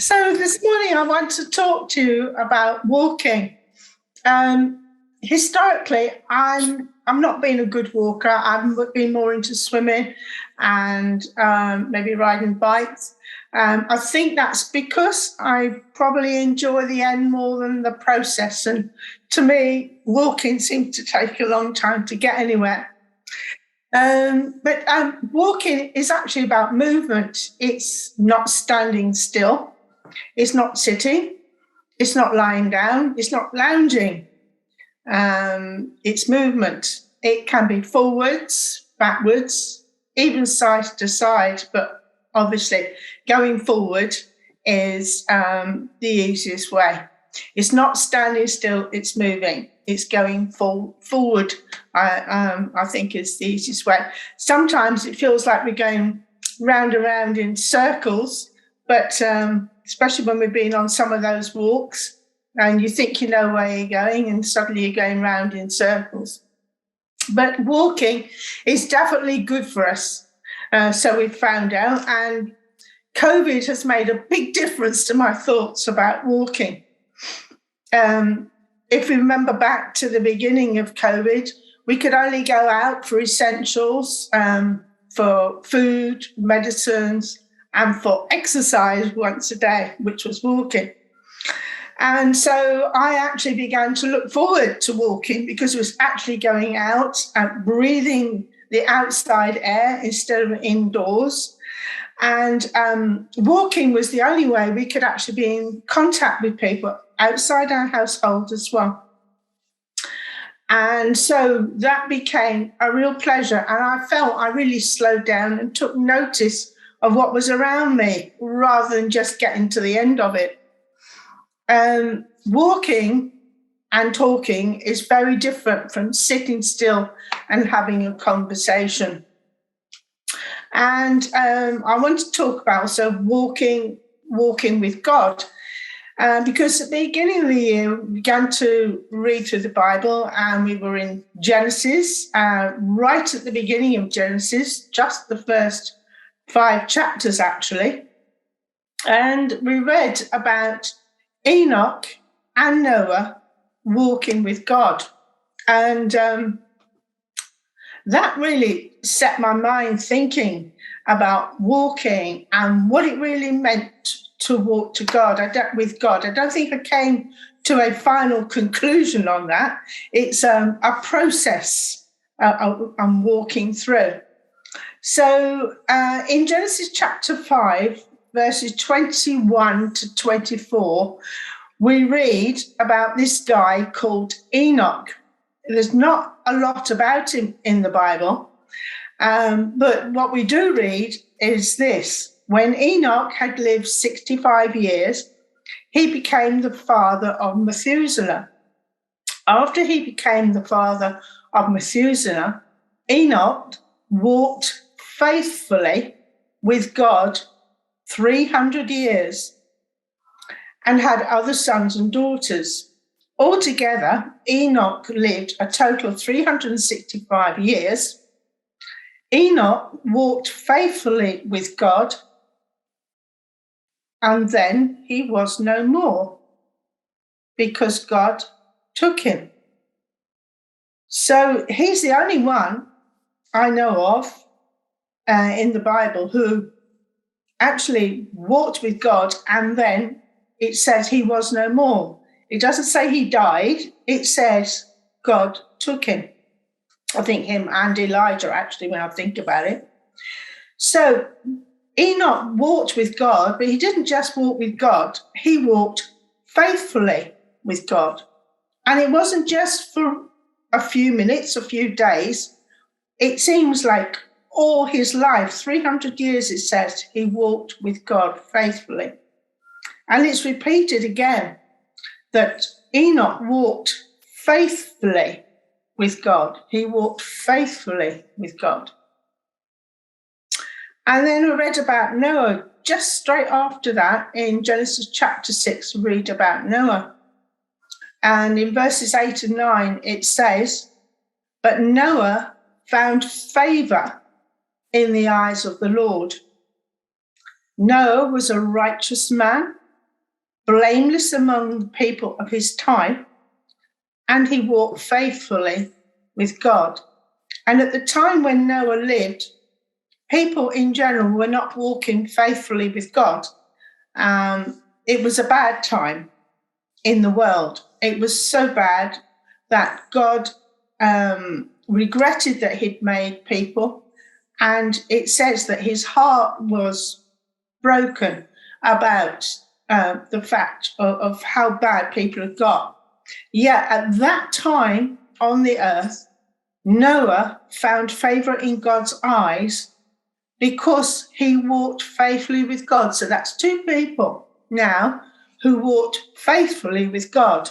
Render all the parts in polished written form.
So this morning I want to talk to you about walking. Historically, I'm not been a good walker. I've been more into swimming and maybe riding bikes. I think that's because I probably enjoy the end more than the process. And to me, walking seems to take a long time to get anywhere. But walking is actually about movement. It's not standing still. It's not sitting. It's not lying down. It's not lounging. It's movement. It can be forwards, backwards, even side to side. But obviously, going forward is the easiest way. It's not standing still. It's moving. It's going forward. I think is the easiest way. Sometimes it feels like we're going round and round in circles, but especially when we've been on some of those walks and you think you know where you're going and suddenly you're going round in circles. But walking is definitely good for us. So we've found out, and COVID has made a big difference to my thoughts about walking. If we remember back to the beginning of COVID, we could only go out for essentials, for food, medicines, and for exercise once a day, which was walking. And so I actually began to look forward to walking because it was actually going out and breathing the outside air instead of indoors. And walking was the only way we could actually be in contact with people outside our household as well. And so that became a real pleasure. And I felt I really slowed down and took notice of what was around me rather than just getting to the end of it. Walking and talking is very different from sitting still and having a conversation. And I want to talk about also walking with God. Because at the beginning of the year, we began to read through the Bible, and we were in Genesis, right at the beginning of Genesis, just the first 5 chapters, actually. And we read about Enoch and Noah walking with God. And that really set my mind thinking about walking and what it really meant to walk with God. I don't think I came to a final conclusion on that. It's a process I'm walking through. So in Genesis chapter 5, verses 21 to 24, we read about this guy called Enoch. There's not a lot about him in the Bible, but what we do read is this. When Enoch had lived 65 years, he became the father of Methuselah. After he became the father of Methuselah, Enoch walked faithfully with God 300 years and had other sons and daughters. Altogether, Enoch lived a total of 365 years. Enoch walked faithfully with God, and then he was no more because God took him. So he's the only one I know of in the Bible who actually walked with God, and then it says he was no more. It doesn't say he died. It says God took him. I think him and Elijah, actually, when I think about it. So Enoch walked with God, but he didn't just walk with God. He walked faithfully with God. And it wasn't just for a few minutes, a few days. It seems like all his life, 300 years, it says, he walked with God faithfully. And it's repeated again that Enoch walked faithfully with God. He walked faithfully with God. And then I read about Noah. Just straight after that, in Genesis chapter 6, we read about Noah. And in verses 8 and 9, it says, "But Noah found favor in the eyes of the Lord." Noah was a righteous man blameless among the people of his time, and he walked faithfully with God. And at the time when Noah lived, people in general were not walking faithfully with God. It was a bad time in the world. It was so bad that God regretted that he'd made people. And it says that his heart was broken about the fact of how bad people had got. Yet at that time on the earth, Noah found favor in God's eyes because he walked faithfully with God. So that's two people now who walked faithfully with God.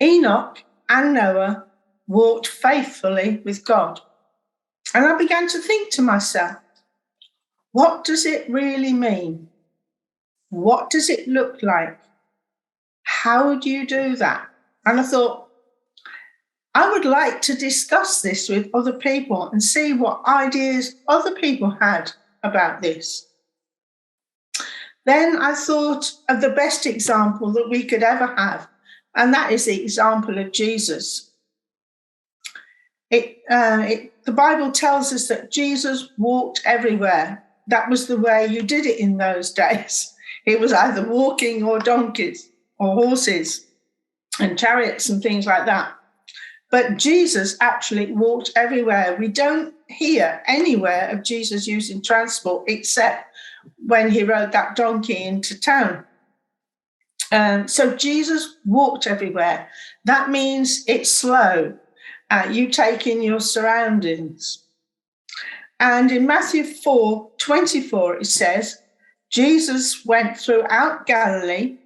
Enoch and Noah walked faithfully with God. And I began to think to myself, what does it really mean? What does it look like? How do you do that? And I thought, I would like to discuss this with other people and see what ideas other people had about this. Then I thought of the best example that we could ever have, and that is the example of Jesus. The Bible tells us that Jesus walked everywhere. That was the way you did it in those days. It was either walking or donkeys or horses and chariots and things like that. But Jesus actually walked everywhere. We don't hear anywhere of Jesus using transport except when he rode that donkey into town. So Jesus walked everywhere. That means it's slow. You take in your surroundings. And in Matthew 4:24, it says, Jesus went throughout Galilee,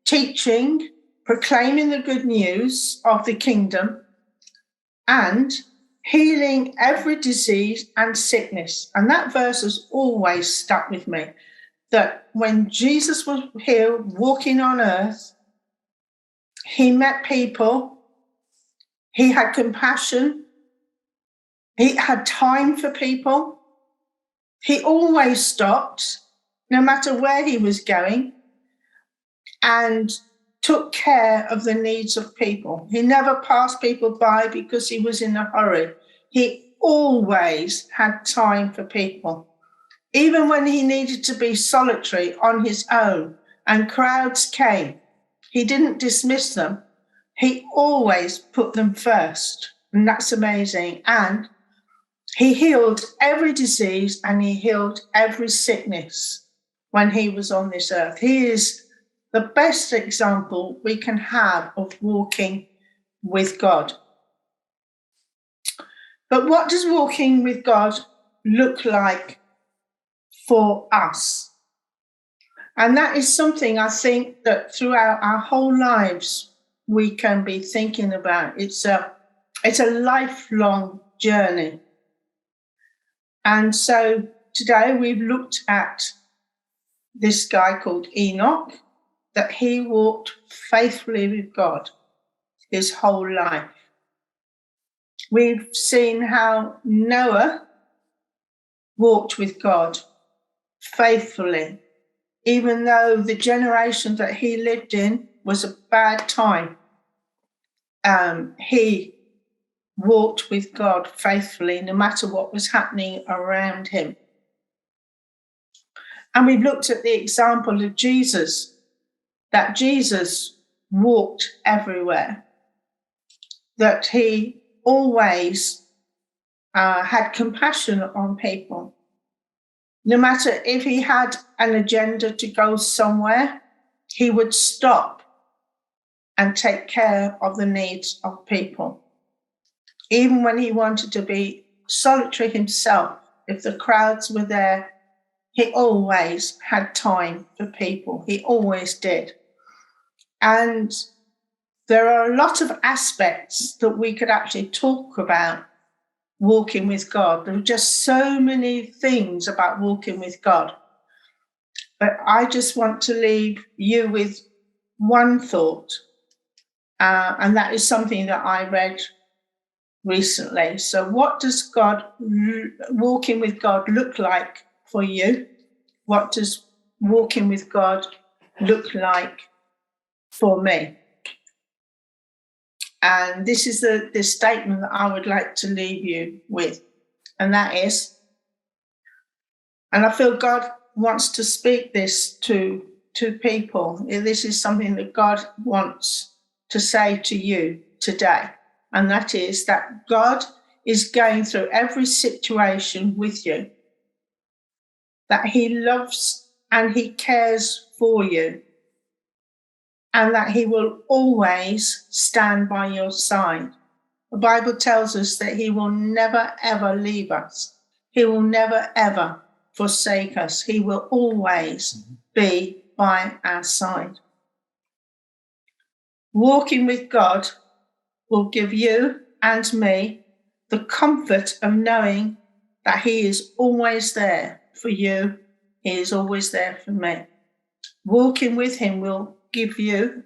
teaching, proclaiming the good news of the kingdom, and healing every disease and sickness. And that verse has always stuck with me, that when Jesus was here walking on earth, he met people, he had compassion, he had time for people, he always stopped, no matter where he was going, and took care of the needs of people. He never passed people by because he was in a hurry. He always had time for people. Even when he needed to be solitary on his own and crowds came, he didn't dismiss them. He always put them first. And that's amazing. And he healed every disease and he healed every sickness when he was on this earth. He is the best example we can have of walking with God. But what does walking with God look like for us? And that is something I think that throughout our whole lives we can be thinking about. It's a lifelong journey. And so today we've looked at this guy called Enoch, that he walked faithfully with God his whole life. We've seen how Noah walked with God faithfully, even though the generation that he lived in was a bad time. He walked with God faithfully, no matter what was happening around him. And we've looked at the example of Jesus, that Jesus walked everywhere, that he always had compassion on people. No matter if he had an agenda to go somewhere, he would stop and take care of the needs of people. Even when he wanted to be solitary himself, if the crowds were there, he always had time for people. He always did. And there are a lot of aspects that we could actually talk about walking with God. There are just so many things about walking with God. But I just want to leave you with one thought, and that is something that I read recently. So what does walking with God look like for you? What does walking with God look like for me? And this is the statement that I would like to leave you with. And that is, and I feel God wants to speak this to people. This is something that God wants to say to you today. And that is that God is going through every situation with you, that he loves and he cares for you, and that he will always stand by your side. The Bible tells us that he will never, ever leave us. He will never, ever forsake us. He will always be by our side. Walking with God will give you and me the comfort of knowing that he is always there for you. He is always there for me. Walking with him will give you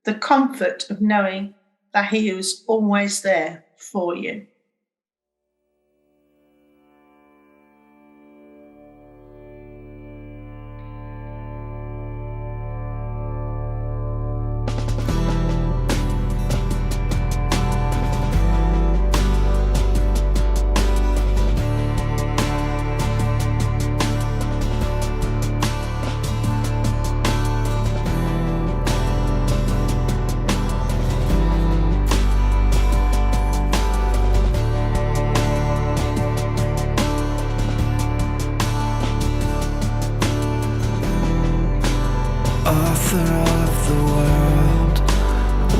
the comfort of knowing that he is always there for you. Author of the world,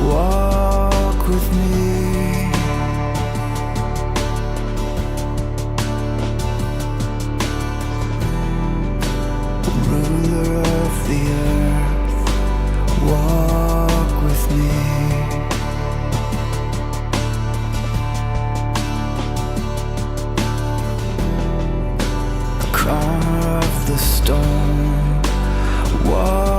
walk with me. Ruler of the earth, walk with me. The calmer of the storm, walk